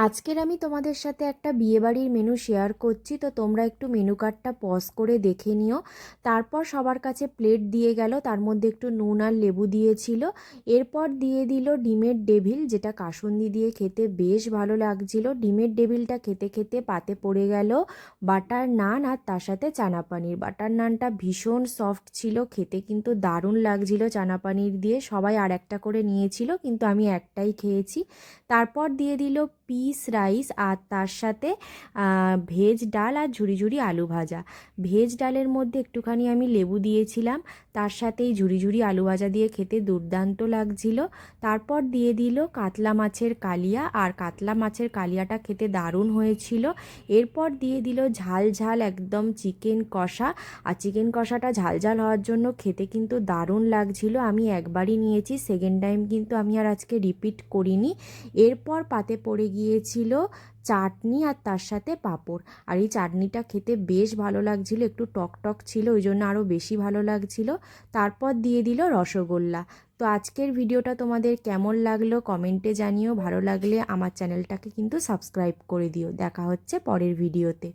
আজকের আমি তোমাদের সাথে একটা বিয়েবাড়ির মেনু শেয়ার করছি, তো তোমরা একটু মেনু কার্ডটা পজ করে দেখে নিও। তারপর সবার কাছে প্লেট দিয়ে গেল, তার মধ্যে একটু নুন আর লেবু দিয়েছিল। এরপর দিয়ে দিল ডিমের ডেভিল, যেটা কাসুন্দি দিয়ে খেতে বেশ ভালো লাগছিল। ডিমের ডেভিলটা খেতে খেতে পাতে পড়ে গেল বাটার নান, আর তার সাথে চানা পানির। বাটার নানটা ভীষণ সফট ছিল, খেতে কিন্তু দারুণ লাগছিল চানা পানির দিয়ে। সবাই আর একটা করে নিয়েছিল, কিন্তু আমি একটাই খেয়েছি। তারপর দিয়ে দিল পিস রাইস, আর তার সাথে ভেজ ডাল আর ঝুরি ঝুরি আলু ভাজা। ভেজ ডালের মধ্যে একটুখানি আমি লেবু দিয়েছিলাম, তার সাথে এই ঝুরি ঝুরি আলু ভাজা দিয়ে খেতে দুর্দান্ত লাগছিল। তারপর দিয়ে দিল কাতলা মাছের কালিয়া, আর কাতলা মাছের কালিয়াটা খেতে দারুণ হয়েছিল। এরপর দিয়ে দিল ঝাল ঝাল একদম চিকেন কষা, আর চিকেন কষাটা ঝাল ঝাল হওয়ার জন্য খেতে কিন্তু দারুণ লাগছিল। আমি একবারই নিয়েছি, সেকেন্ড টাইম কিন্তু আমি আর আজকে রিপিট করিনি। এরপর পাতে পড়ে গিয়েছিল চাটনি, আর তার সাথে পাঁপড়। আর এই চাটনিটা খেতে বেশ ভালো লাগছিল, একটু টক টক ছিল, ওই জন্য আরও বেশি ভালো লাগছিল। তারপর দিয়ে দিল রসগোল্লা। তো আজকের ভিডিওটা তোমাদের কেমন লাগলো কমেন্টে জানিও। ভালো লাগলে আমার চ্যানেলটাকে কিন্তু সাবস্ক্রাইব করে দিও। দেখা হচ্ছে পরের ভিডিওতে।